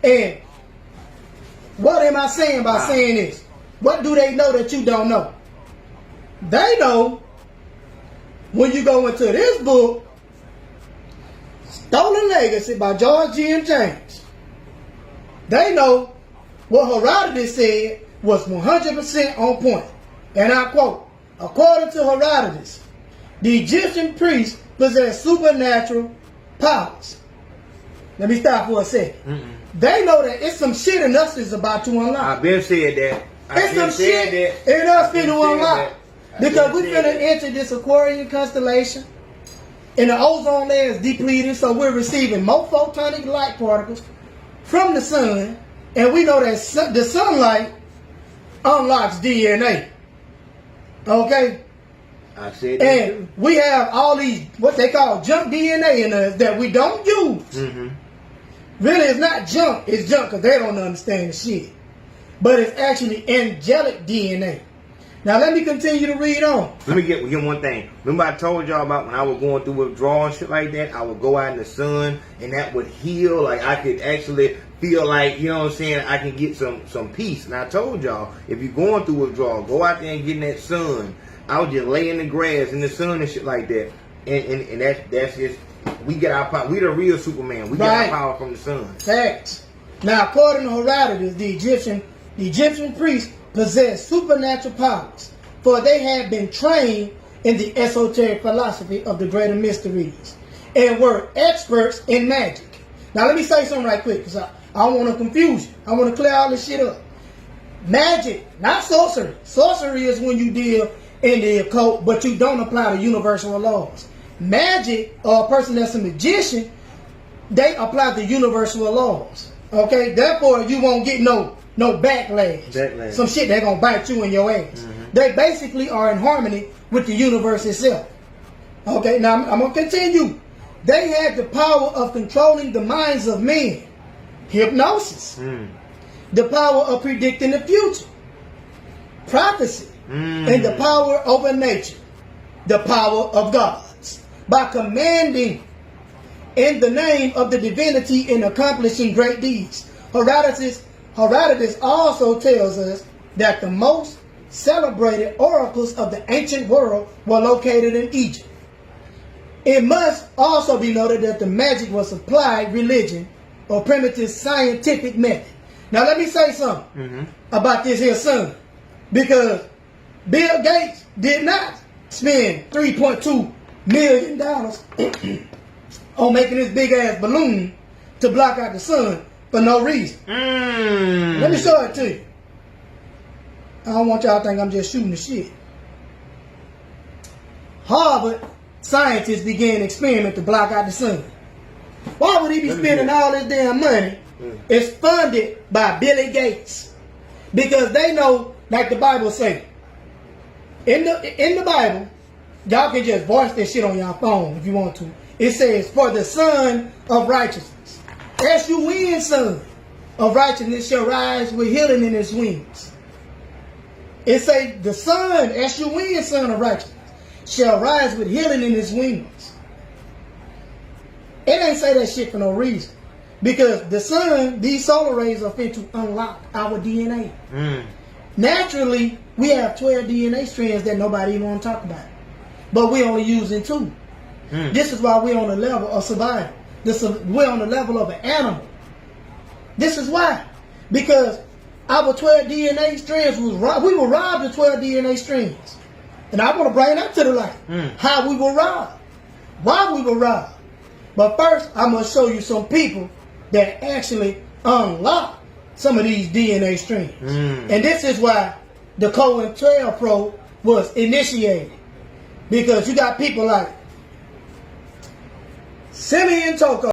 And what am I saying by saying this? What do they know that you don't know? They know when you go into this book, Stolen Legacy by George G. and James, they know what Herodotus said was 100% on point. And I quote, according to Herodotus, the Egyptian priests possessed supernatural powers. Let me stop for a second. They know that it's some shit in us is about to unlock. I've been said that. It's some shit in us finna unlock. Because we finna enter this Aquarian constellation, and the ozone layer is depleted, so we're receiving more photonic light particles from the sun, and we know that the sunlight unlocks DNA. Okay? I said that. And we have all these, what they call junk DNA in us that we don't use. Really, it's not junk, it's junk because they don't understand the shit. But it's actually angelic DNA. Now let me continue to read on. Let me get one thing. Remember I told y'all about when I was going through withdrawal and shit like that, I would go out in the sun and that would heal. Like I could actually feel like, you know what I'm saying, I can get some peace. And I told y'all, if you're going through withdrawal, go out there and get in that sun. I would just lay in the grass in the sun and shit like that. And that's just, we get our power. We the real Superman. We get our power from the sun. Facts. Now according to Herodotus, the Egyptian priests possessed supernatural powers, for they had been trained in the esoteric philosophy of the greater mysteries and were experts in magic. Now let me say something right quick, because I don't want to confuse you. I want to clear all this shit up. Magic, not sorcery. Sorcery is when you deal in the occult, but you don't apply the universal laws. Magic, or a person that's a magician, they apply the universal laws. Okay? Therefore, you won't get no backlash. Some shit that gonna bite you in your ass. They basically are in harmony with the universe itself. Okay, now I'm gonna continue. They had the power of controlling the minds of men. Hypnosis. The power of predicting the future. Prophecy. And the power over nature. The power of gods. By commanding in the name of the divinity and accomplishing great deeds. Herodotus also tells us that the most celebrated oracles of the ancient world were located in Egypt. It must also be noted that the magic was applied religion or primitive scientific method. Now let me say something about this here sun. Because Bill Gates did not spend $3.2 million on making this big ass balloon to block out the sun for no reason. Let me show it to you. I don't want y'all to think I'm just shooting the shit. Harvard scientists began an experiment to block out the sun. Why would he be spending all this damn money? It's funded by Billy Gates. Because they know, like the Bible says, in the Bible, y'all can just voice this shit on your phone if you want to. It says, for the Son of Righteousness. S-U-N, Son of Righteousness shall rise with healing in his wings. It say the Son, S-U-N, Son of Righteousness, shall rise with healing in his wings. It ain't say that shit for no reason. Because the sun, these solar rays are fit to unlock our DNA. Naturally, we have 12 DNA strands that nobody even want to talk about. But we're only using 2. This is why we're on the level of survival. We're on the level of an animal. This is why. Because our 12 DNA strands, we were robbed of 12 DNA strands. And I want to bring that to the light. How we were robbed. Why we were robbed. But first, I'm going to show you some people that actually unlock some of these DNA strands. And this is why the COINTELPRO was initiated. Because you got people like Simeon Toko.